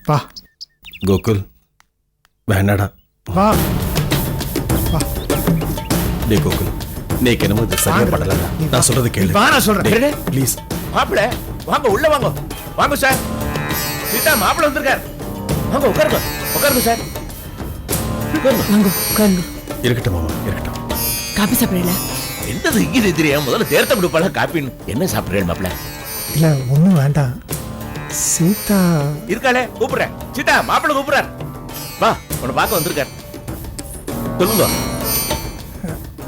வா கோகுல், வேண்டாடா. வா வா. டே கோகுல், நீக்கு என்னமோ இது சரியா படல. நான் சொல்றது கேளு. வா, நான் சொல்றேன் ப்ளீஸ். மாப்பிள வாங்க, உள்ள வாங்க. வாங்க சார். சீதா மாப்பிள வந்திருக்கார். வாங்க உட்காருங்க. உட்காருங்க சார். வாங்க உட்காருங்க. இருக்கட்டும் மாமா, இருக்கட்டும். காபி சாப்பிடல? என்னது இங்க தெரியா? முதல்ல தேர்த்த கொடுப்பாளா காப்பின்னு. என்ன சாப்பிடுறேன் மாப்பிள? இல்ல ஒண்ணும் வேண்டாம். சீதா இருக்காளே, கூப்பிடுறேன். சீதா மாப்பிள கூப்பிடுறார். வா, உன்னை பார்க்க வந்திருக்கார். சொல்லுங்க.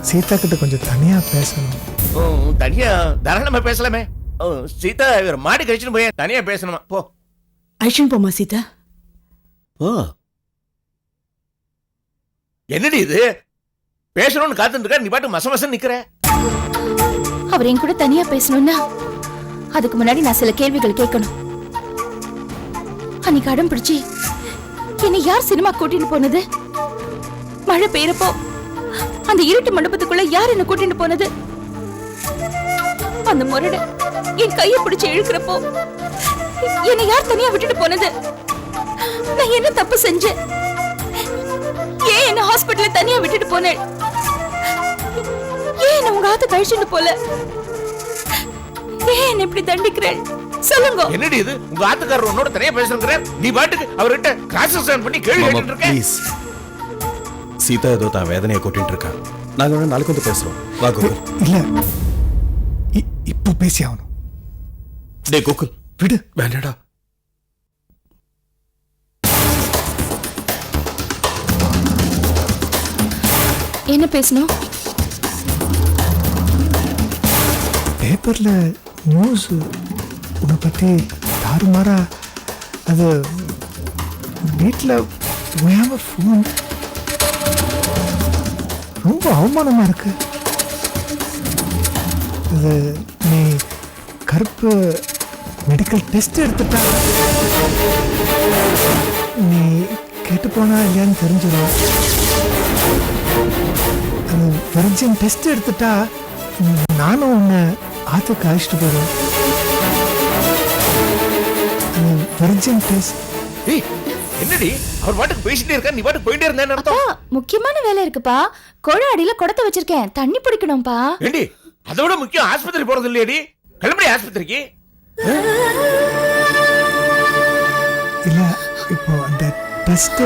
சீதா கிட்ட கொஞ்சம் தனியா பேசணும். தனியா தாராளமா பேசலாமே. சீதா இவர் மாடி கழிச்சுன்னு போய் தனியா பேசணுமா? போ. ஐஷன் போமா சீதா. ஓ, என்னடி இது? பேசணும்னு காத்துட்டு இருக்க, நீ பாட்டு மசமசன்னு நிக்கிற. அவர் என் கூட தனியா பேசணும்னா அதுக்கு முன்னாடி நான் சில கேள்விகள் கேட்கணும். அன்னைக்கு அடம் பிடிச்சி என்னை யார் சினிமா கூட்டிட்டு போனது? மழை பெய்யறப்போ அந்த இருட்டு மண்டபத்துக்குள்ள யார் என்ன கூட்டிட்டு போனது? அந்த முரட என் கையை பிடிச்சு இழுக்கிறப்போ என்னை யார் தனியா விட்டுட்டு போனது? நான் என்ன தப்பு செஞ்சேன்? ஏன் என்ன ஹாஸ்பிட்டல்ல தனியா விட்டுட்டு போனேன்? ஏன் என்ன உங்க ஆத்த கழிச்சுட்டு போல? ஏன் இப்படி தண்டிக்கிறேன்? சொல்லுங்க. என்னடி இது? உங்க ஆத்துக்காரர் உன்னோட தனியா பேசுறேங்கற, நீ பாட்டுக்கு அவர்கிட்ட கிராஸ் எக்ஸாமின் பண்ணி கேள்வி கேட்டுட்டு இருக்க. ப்ளீஸ். சீதா ஏதோ தான் வேதனையை கொட்டிட்டு இருக்கா. நாங்க நாளைக்கு வந்து பேசுறோம். வா கோகுல். இல்ல இப்போ பேசி ஆகணும். டே கோகுல், விடு. வேண்டாடா. என்ன பேசணும்? பேப்பர்ல நியூஸ் உன்னை பத்தி தாறுமாறா. அது வீட்டில் ஃபோன் ரொம்ப அவமானமா இருக்கு. அது நீ கருப்பு மெடிக்கல் டெஸ்ட் எடுத்துட்டா. நீ கேட்டு போனா இல்லையான்னு தெரிஞ்சிடும். அது வெர்ஜின் டெஸ்ட் எடுத்துட்டா நானும் உன்னை ஆத்துக்கு அழைச்சிட்டு போறேன். Virgin test. ஏய், என்னடி அவர் பாட்டுக்கு பேசிட்டே இருக்க, நீ பாட்டுக்கு போயிட்டே இருந்தேன்னு அர்த்தம். முக்கியமான வேலை இருக்குப்பா. கோழ அடியில குடத்தை வச்சிருக்கேன், தண்ணி பிடிக்கணும்பா. ஏண்டி அதோட முக்கியம் ஆஸ்பத்திரி போறது இல்லையடி? கிளம்படி ஆஸ்பத்திரிக்கு. இல்ல இப்போ அந்த டெஸ்ட்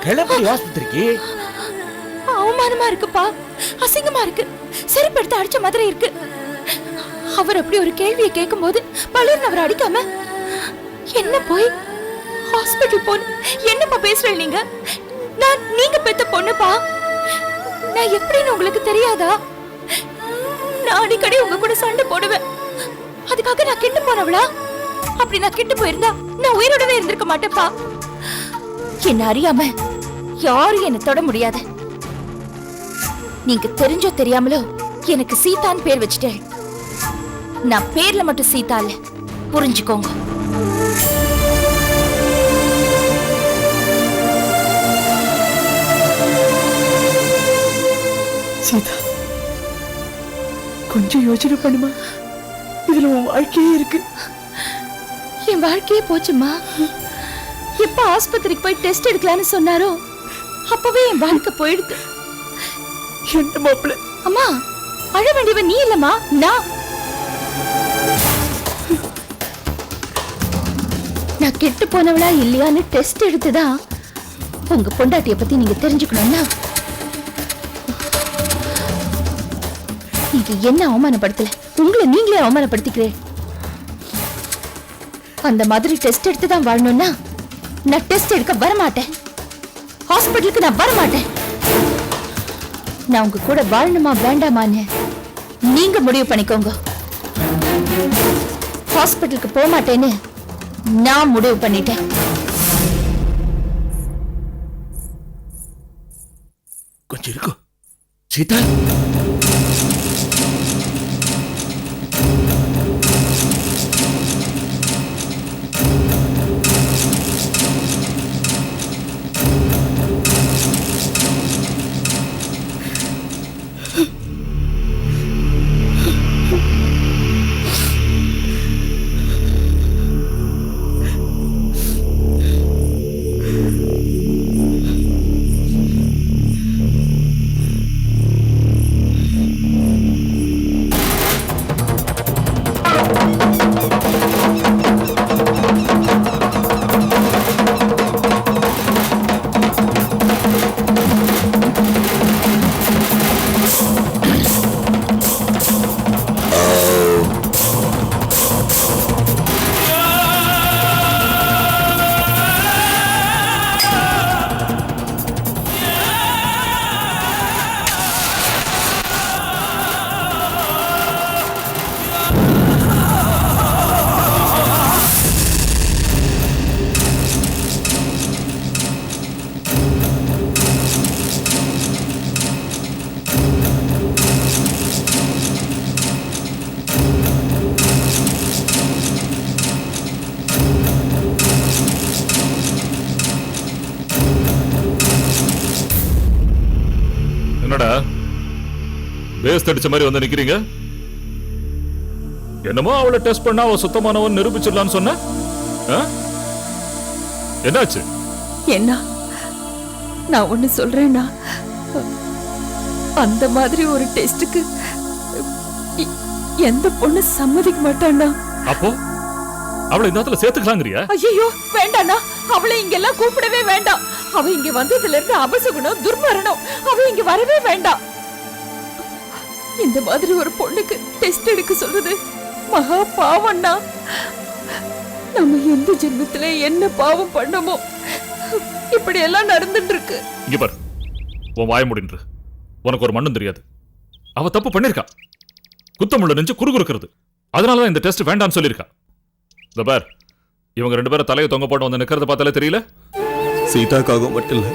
கிளம்படி ஆஸ்பத்திரிக்கு. அவமானமா இருக்குப்பா, அசிங்கமா இருக்கு, செருப்படுத்த அடிச்ச மாதிரி இருக்கு. அவர் அப்படி ஒரு கேள்வியை கேட்கும் போது பலர்னு அவர் அடிக்காம என்ன போய் ஹாஸ்பிட்டல் போன என்னப்பா பேசுறேன் நீங்க? நான் நீங்க பெத்த பொண்ணுப்பா. நான் எப்படின்னு உங்களுக்கு தெரியாதா? நான் அடிக்கடி உங்க கூட சண்டை போடுவேன். அதுக்காக நான் கிட்டு போனவளா? அப்படி நான் கிட்டு போயிருந்தா நான் உயிரோடவே இருந்திருக்க மாட்டேப்பா. என்ன அறியாம யாரும் என்ன தொட முடியாது. நீங்க தெரிஞ்சோ தெரியாமலோ எனக்கு சீதான் பேர் வச்சுட்டேன். நான் பேர்ல மட்டும் சீதா இல்ல, புரிஞ்சுக்கோங்க. சீதா, கொஞ்சம் யோசனை பண்ணுமா. இதுல உன் வாழ்க்கையே இருக்கு. என் வாழ்க்கையே போச்சுமா. எப்ப ஆஸ்பத்திரிக்கு போய் டெஸ்ட் எடுக்கலான்னு சொன்னாரோ அப்பவே என் வாழ்க்கை போயிடுது. என்ன மாப்பிள்ள? அம்மா, அழ வேண்டியவன் நீ இல்லம்மா, நான் கெட்டு போனவளா இல்லையான்னு டெஸ்ட் எடுத்துதான் உங்க பொண்டாட்டிய பத்தி நீங்க தெரிஞ்சுக்கணும்னா நீங்க என்ன அவமானப்படுத்தல, உங்களை நீங்களே அவமானப்படுத்திக்கிறேன். அந்த மாதிரி டெஸ்ட் எடுத்து தான் வாழணும்னா நான் டெஸ்ட் எடுக்க வரமாட்டேன். ஹாஸ்பிட்டலுக்கு நான் வரமாட்டேன். நான் உங்க கூட வாழணுமா வேண்டாமான்னு நீங்க முடிவு பண்ணிக்கோங்க. ஹாஸ்பிட்டலுக்கு போக மாட்டேன்னு நான் முடிவு பண்ணிட்டேன். கொஞ்சம் இருக்கும் சீதா. என்னடா பேஸ் அடிச்ச மாதிரி வந்து நிக்கிறீங்க? என்னமோ அவளை டெஸ்ட் பண்ணா அவ சுத்தமானவன் நிரூபிச்சிடலான்னு சொன்ன. என்னாச்சு? என்ன நான் ஒண்ணு சொல்றேன்னா, அந்த மாதிரி ஒரு டெஸ்டுக்கு எந்த பொண்ணு சம்மதிக்க மாட்டானா. அப்போ அவளை இந்த இடத்துல சேர்த்துக்கலாங்கிறியா? ஐயோ வேண்டாண்ணா, அவளை இங்கெல்லாம் கூப்பிடவே வேண்டாம். அவ இங்க வந்ததுல இருந்து அபசகுணம், துர்மரணம். அவ இங்க வரவே வேண்டாம். இந்த மாதிரி ஒரு பொண்ணுக்கு டெஸ்ட் எடுக்க சொல்றது மகா பாவம்னா. நம்ம எந்த ஜென்மத்துல என்ன பாவம் பண்ணமோ இப்படி எல்லாம் நடந்துட்டு இருக்கு. இங்க பாரு, உன் வாய முடின்று. உனக்கு ஒரு மண்ணும் தெரியாது. அவ தப்பு பண்ணிருக்கா. குத்தமுள்ள நெஞ்சு குறுகுறுக்கிறது. அதனாலதான் இந்த டெஸ்ட் வேண்டாம்னு சொல்லியிருக்கா. இந்த பார், இவங்க 2 பேரும் தலையை தொங்க போட்டு வந்து நிக்கிறத பார்த்தாலே தெரியல. சீதாக்காகவும் மட்டும் இல்ல,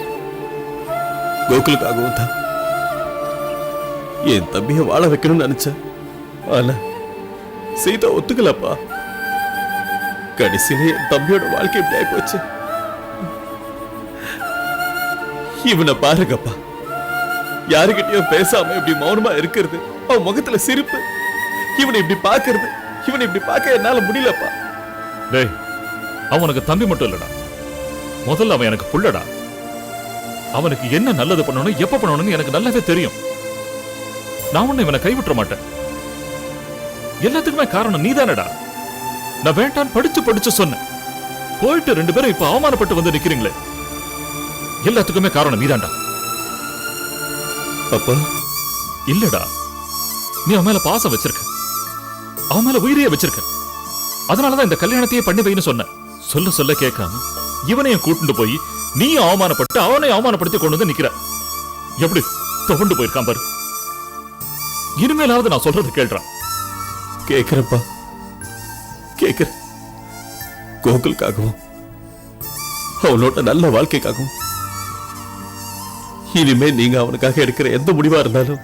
கோகுலுக்காகவும் தான் என் தம்பியை வாழ வைக்கணும்னு நினைச்சேன். ஆனா சீதா ஒத்துக்கலப்பா. கடைசியில என் தம்பியோட வாழ்க்கை இப்படி ஆகி போச்சு. இவனை பாருங்கப்பா, யாருக்கிட்டையும் பேசாம இப்படி மௌனமா இருக்கிறது, அவன் முகத்துல சிரிப்பு, இவனை இப்படி பாக்குறது, இவனை இப்படி பார்க்க என்னால முடியலப்பா. டேய், அவனுக்கு தம்பி மட்டும் இல்லடா, முதல்ல அவன் எனக்கு புள்ளடா. அவனுக்கு என்ன நல்லது பண்ணணும், எப்ப பண்ணணும்னு எனக்கு நல்லாவே தெரியும். நான் ஒண்ணு இவனை கைவிட்டுற மாட்டேன். எல்லாத்துக்குமே காரணம் நீதானடா. நான் வேண்டான் படிச்சு படிச்சு சொன்னேன். போயிட்டு 2 பேரும் இப்ப அவமானப்பட்டு வந்து நிக்கிறீங்களே, எல்லாத்துக்குமே காரணம் நீதான்டா. அப்பா இல்லடா, நீ அவன் மேல பாசம் வச்சிருக்க, அவன் மேல உயிரையே வச்சிருக்க. அதனாலதான் இந்த கல்யாணத்தையே பண்ணி வைன்னு சொன்ன. சொல்ல சொல்ல கேட்காம இவனையும் கூட்டிட்டு போய் நீ அவமானப்பட்டு அவனை அவமானப்படுத்தி கொண்டு வந்து நிக்கிற. எப்படி துவண்டு போயிருக்கான் பாரு. இனிமேலாவது நான் சொல்றது கேள்றான். கேக்குறப்பா, கேக்குற. கோகுலுக்காகவும் அவனோட நல்ல வாழ்க்கைக்காகவும் இனிமே நீங்க அவனுக்காக எடுக்கிற எந்த முடிவா இருந்தாலும்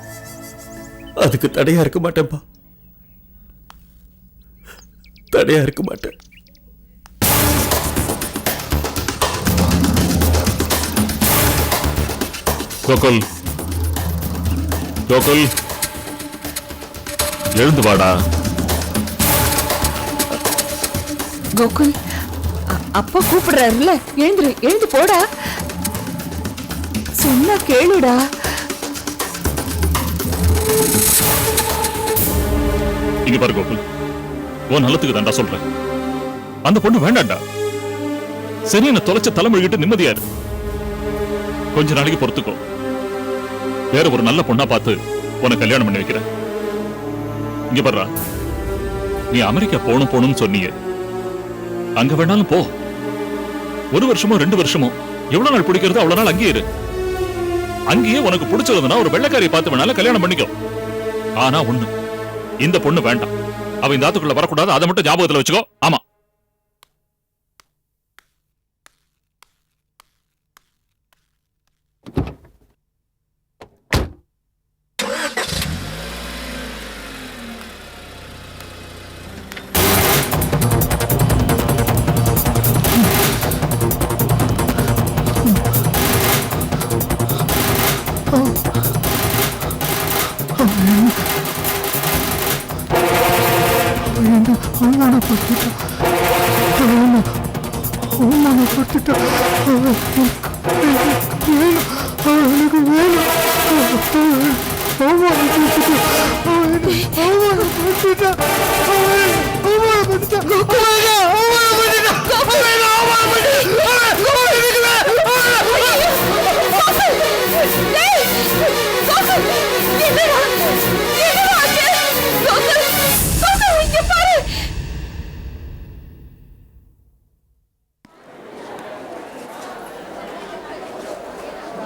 அதுக்கு தடையா இருக்க மாட்டேன்பா. தடையா இருக்க மாட்டேன். கோகுல், கோகுல், எழுந்து வாடா. கோகுல், அப்பா கூப்பிடுறாருல்ல, எழுந்து போடா. சொன்னா கேளுடா. இங்க பாரு கோகுல், உன் நல்லத்துக்கு தாண்டா சொல்றேன். அந்த பொண்ணு வேண்டாம்டா. சரி, என்ன தொலைச்ச தலைமொழிகிட்டு நிம்மதியா இரு. கொஞ்ச நாளைக்கு பொறுத்துக்கோ. வேற ஒரு நல்ல பொண்ணா பார்த்து உனக்கு கல்யாணம் பண்ணி வைக்கிறேன். இங்க பாருடா, நீ அமெரிக்கா போகணும்னு சொன்னீங்க. அங்க வேணாலும் போ. 1 வருஷமோ 2 வருஷமோ எவ்வளவு நாள் பிடிக்கிறதோ அவ்வளவு நாள் அங்கேயே இரு. அங்கேயே உனக்கு பிடிச்சதுன்னா ஒரு வெள்ளைக்காரியை பார்த்து வேணாலும் கல்யாணம் பண்ணிக்கோ. ஆனா ஒண்ணு, இந்த பொண்ணு வேண்டாம். அவ இந்த ஆத்துக்குள்ள வரக்கூடாது. அதை மட்டும் ஞாபகத்துல வச்சுக்கோ. ஆமா.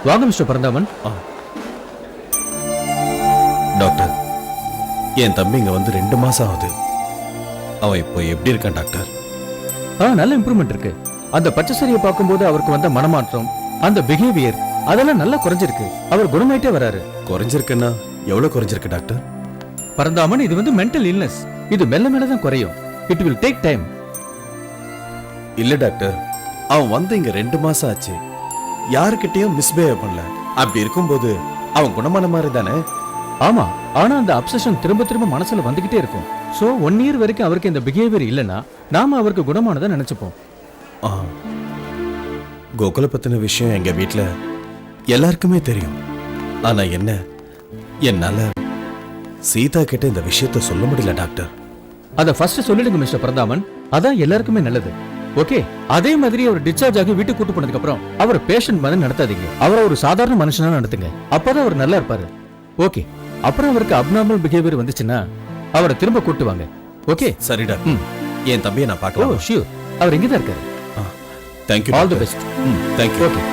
வாங்க மிஸ்டர் பரந்தாமன். டாக்டர், என் தம்பி இங்க வந்து 2 மாசம் ஆகுது. அவன் இப்போ எப்படி இருக்கான் டாக்டர்? நல்ல இம்ப்ரூவ்மெண்ட் இருக்கு. அந்த பச்சைசரியை பார்க்கும்போது அவருக்கு வந்த மனமாற்றம், அந்த பிஹேவியர் அதெல்லாம் நல்லா குறைஞ்சிருக்கு. அவர் குணமாயிட்டே வராரு. குறைஞ்சிருக்குன்னா எவ்வளவு குறைஞ்சிருக்கு டாக்டர்? பரந்தாமன், இது வந்து மென்டல் இல்னஸ். இது மெல்ல மெல்ல தான் குறையும். It will take time. இல்ல டாக்டர், அவன் வந்து இங்க 2 மாசம் ஆச்சு. யாருக்கிட்டையும் மிஸ்பிஹேவ் பண்ணல. அப்படி இருக்கும்போது அவன் குணமான மாதிரி தானே? ஆமா, ஆனா அந்த அப்சஷன் திரும்ப திரும்ப மனசுல வந்துகிட்டே இருக்கும். சோ 1 இயர் வரைக்கும் அவருக்கு இந்த பிஹேவியர் இல்லைன்னா நாம அவருக்கு குணமானதை நினைச்சுப்போம். கோகுல பத்தின விஷயம் எங்க வீட்டுல எல்லாருக்குமே தெரியும். ஆனா என்னால சீதா கிட்ட இந்த விஷயத்த சொல்ல முடியல டாக்டர். அத ஃபர்ஸ்ட் சொல்லிடுங்க மிஸ்டர் பரந்தாமன். அதான் எல்லாருக்குமே நல்லது. ஓகே, அதே மாதிரி அவர் டிஸ்சார்ஜ் ஆகி வீட்டுக்கு கூட்டு போனதுக்கு அப்புறம் அவர் பேஷண்ட் மாதிரி நடத்தாதீங்க. அவரை ஒரு சாதாரண மனுஷனா நடத்துங்க. அப்பதான் அவர் நல்லா இருப்பாரு. ஓகே, அப்புறம் அவருக்கு அப்நார்மல் பிஹேவியர் வந்துச்சுன்னா அவரை திரும்ப கூட்டு வாங்க. ஓகே, சரி டாக்டர். என் தம்பியை நான் பார்க்கலாம். ஓ ஷூர், அவர் இங்க தான் இருக்காரு. Thank you. All the best. Thank you. Okay.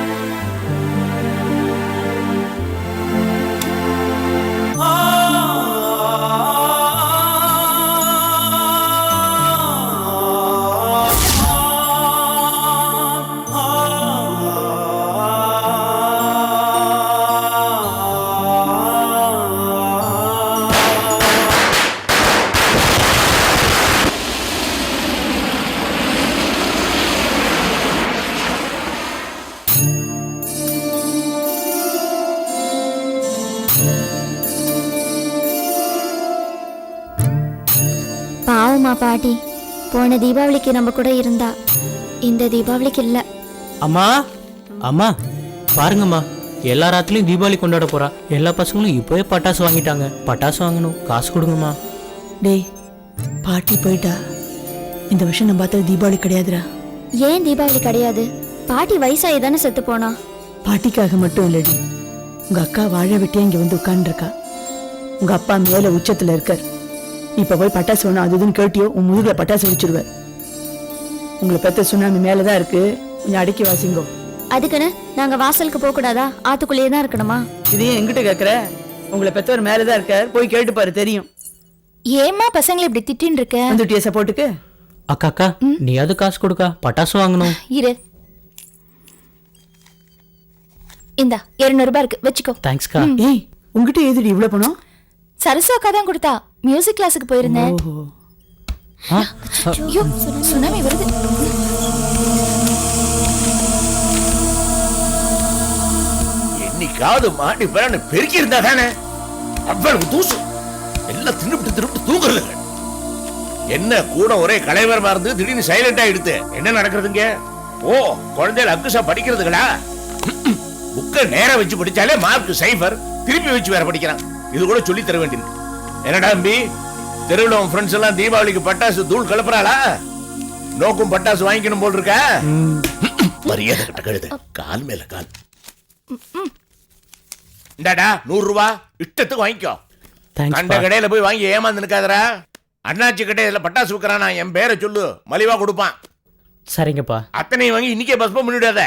பாவமா பாட்டி, போன தீபாவளிக்கு நம்ம கூட இருந்தா, இந்த தீபாவளிக்கு இல்ல. அம்மா அம்மா பாருங்கம்மா, எல்லா ராத்திரியும் தீபாவளி கொண்டாட போறா. எல்லா பசங்களும் இப்போவே பட்டாசு வாங்கிட்டாங்க. பட்டாசு வாங்கணும், காசு கொடுங்கம்மா. டேய், பாட்டி போயிட்டா. இந்த வருஷம் நம்ம பார்த்தா தீபாவளி கிடையாதுடா. ஏன் தீபாவளி கிடையாது? பாட்டி வயசாகி தானே செத்து போனா. பாட்டிக்காக மட்டும் இல்லடி, உங்க அக்கா வாழ வெட்டியா இங்க வந்து உட்கார்ந்துருக்கா. உங்க அப்பா மேல உச்சத்துல இருக்கார். இப்ப போய் பட்டாசு வேணும் அது இதுன்னு கேட்டியோ உன் முதுகுல பட்டாசு வச்சிருவார். உங்களை பெத்த சுனாமி மேலதான் இருக்கு, கொஞ்சம் அடக்கி வாசிங்கோ. அதுக்குன்னு நாங்க வாசலுக்கு போக கூடாதா? ஆத்துக்குள்ளேயே தான் இருக்கணுமா? இதையும் எங்கிட்ட கேக்குற? உங்களை பெத்தவர் மேலதான் இருக்கார், போய் கேட்டு பாரு, தெரியும். ஏம்மா பசங்களை இப்படி திட்டின்னு இருக்க? வந்துட்டிய சப்போர்ட்டுக்கு. அக்கா அக்கா, நீயாவது காசு கொடுக்கா, பட்டாசு வாங்கணும். இரு, இந்தா 200 ரூபாய் இருக்கு, வச்சுக்கோ. தேங்க்ஸ்க்கா. ஏய், உங்ககிட்ட எதுடி இவ்வளவு பணம்? சரசு அக்கா தான் கொடுத்தா. மியூசிக் கிளாஸுக்கு போயிருந்தேன். ஓஹோ. ஐயோ சுனாமி வருது. என்னைக்காவது மாடி பேர பெருக்கி இருந்தா தானே அவ்வளவு தூசு எல்லாம் திருப்பிட்டு தூங்குறது. என்ன கூட ஒரே கலைவரமா இருந்து திடீர்னு சைலண்டா எடுத்து என்ன நடக்கிறதுங்க? ஓ, குழந்தைகள் அக்குசா படிக்கிறதுங்களா? புக்க நேரம் வச்சு படிச்சாலே மார்க் சைபர், திருப்பி வச்சு வேற படிக்கிறான். இது கூட சொல்லி தர வேண்டியிருக்கு. என்னடா தம்பி, தெருவில் உன் ஃப்ரெண்ட்ஸ் எல்லாம் தீபாவளிக்கு பட்டாசு தூள் கலப்புறாளா? நோக்கும் பட்டாசு வாங்கிக்கணும் போல் இருக்க. மரியாதை கிட்ட கழுது, கால் மேல கால். இந்தாடா 100 ரூபாய், இஷ்டத்துக்கு வாங்கிக்கோ. கண்ட கடையில போய் வாங்கி ஏமாந்து நிக்காதரா. அண்ணாச்சி கடையில பட்டாசு விற்கிறானா, என் பேரை சொல்லு, மலிவா கொடுப்பான். சரிங்கப்பா. அத்தனையும் வாங்கி இன்னைக்கே பஸ்பம் பண்ணிவிடாத.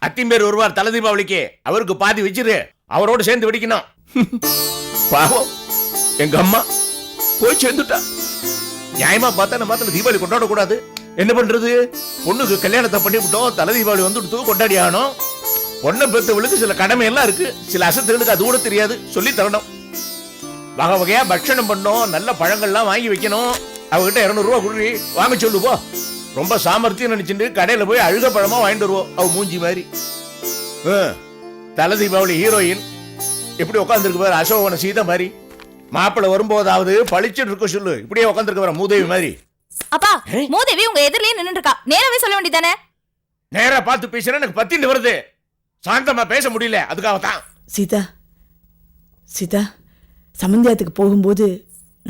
அத்தின் பேர் வருவார் தலை தீபாவளிக்கு, அவருக்கு பாதி வச்சிரு, அவரோட சேர்ந்து வெடிக்கணும். பாவம் எங்க அம்மா போய் சேர்ந்துட்டா. நியாயமா பார்த்தா நம்ம தீபாவளி கொண்டாட கூடாது. என்ன பண்றது? பொண்ணுக்கு கல்யாணத்தை பண்ணி விட்டோம், தலை தீபாவளி வந்துட்டு கொண்டாடி ஆகணும். பொண்ணை பெற்றவளுக்கு சில கடமை எல்லாம் இருக்கு, சில அசத்துகளுக்கு அது கூட தெரியாது, சொல்லி தரணும். வகை வகையா பட்சணம் பண்ணோம், நல்ல பழங்கள்லாம் வாங்கி வைக்கணும். அவகிட்ட 200 ரூபா குடி வாங்க சொல்லுவோ. ரொம்ப சாமர்த்தியம் நினைச்சுட்டு கடையில போய் அழுக பழமா வாங்கிட்டு வருவோம். அவ மூஞ்சி மாதிரி. தலை தீபாவளி ஹீரோயின் எப்படி உட்காந்துருக்கு பாரு, அசோகன சீதா மாதிரி. மாப்பிள்ள வரும்போதாவது பளிச்சுட்டு இருக்க சொல்லு, இப்படியே உட்காந்துருக்க வர மூதேவி மாதிரி. அப்பா, மூதேவி உங்க எதிரிலேயே நின்னுட்டு இருக்கா, நேராவே சொல்ல வேண்டியதானே? நேரா பார்த்து பேசுறேன், எனக்கு பத்தின்னு வருது. சாந்தமா பேச முடியல, அதுக்காகத்தான். சீதா, சீதா, சமந்தியாத்துக்கு போகும்போது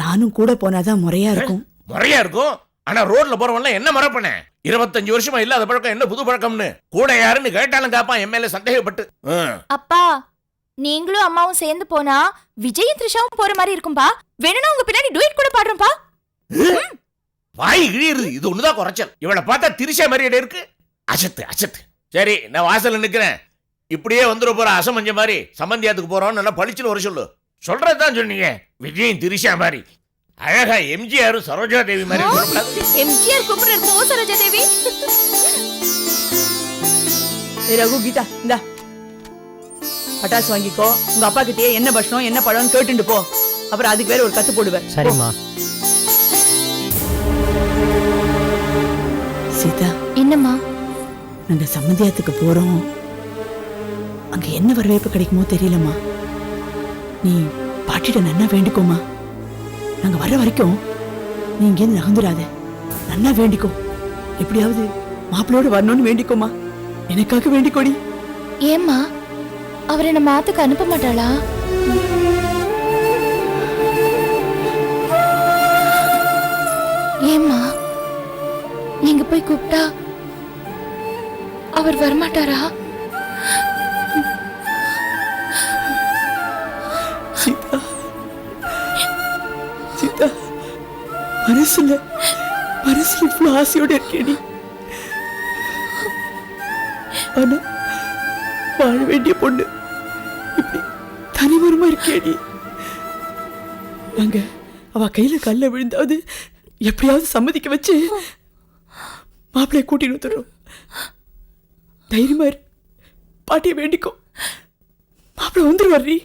நானும் கூட போனாதான் முறையா இருக்கும். முறையா இருக்கும். ஆனா ரோட்ல போறவன்லாம் என்ன முறை பண்ண? 25 வருஷமா இல்லாத பழக்கம் என்ன புது பழக்கம்னு கூட யாருன்னு கேட்டாலும் காப்பான், என் மேல சந்தேகப்பட்டு. அப்பா, நீங்களும் அம்மாவும் சேர்ந்து போனா விஜயும் த்ரிஷாவும் போற மாதிரி இருக்கும்பா. வேணும்னா உங்க பின்னாடி டுயட் கூட பாடுறோம்பா. வாய் கிழியுது, இது ஒண்ணுதான் குறைச்சல். இவளை பார்த்தா திரிஷா மாதிரியே இருக்கு. அசத்து அசத்து. சரி, நான் வாசல்ல நிக்கிறேன். இப்படியே வந்துட போற அசமஞ்ச மாதிரி சம்பந்தியாத்துக்கு போறோம், நல்லா பளிச்சுன்னு வர சொல்லு. சொல்றதுதான் சொன்னீங்க, விஜயும் திரிஷா மாதிரி. அழகா எம்ஜிஆரும் சரோஜா தேவி மாதிரி. எம்ஜிஆர் கூப்பிடுற சரோஜா தேவி. ரகு, கீதா, இந்தா பட்டாசு வாங்கிக்கோ. உங்க அப்பா கிட்டே என்ன பட்சம் என்ன பழம் கேட்டுட்டு போ. அப்புறம் அதுக்கு வேற ஒரு கத்து போடுவேன். சரிம்மா. சீதா, என்னம்மா? நாங்க சம்மந்தியாத்துக்கு போறோம். அங்க என்ன வரவேற்பு கிடைக்குமோ தெரியலம்மா. நீ பாட்டிட்ட நன்னா வேண்டிக்கோமா. நாங்க வர வரைக்கும் நீ இங்கேருந்து நகர்ந்துடாத. நன்னா வேண்டிக்கோ. எப்படியாவது மாப்பிள்ளையோட வரணும்னு வேண்டிக்கோமா. எனக்காக வேண்டிக்கோடி. ஏம்மா, அவரை நம்ம ஆத்துக்கு அனுப்ப மாட்டாளா? ஏம்மா, நீங்க போய் கூப்பிட்டா அவர் வரமாட்டாரா? சீதா, சீதா, மனசுல இவ்வளவு ஆசையோட இருக்கேடி. ஆனா வாழ வேண்டிய பொண்ணு இப்படி தனிமரமா இருக்கேடி. நாங்க அவ கையில கல்ல விழுந்தாவது எப்படியாவது சம்மதிக்க வச்சு மாப்பிள்ளைய கூட்டின்னு வந்துடுறோம். தைரியமா இரு, பாட்டிய வேண்டிக்கோ. மாப்பிள்ளை வந்துருவாரி.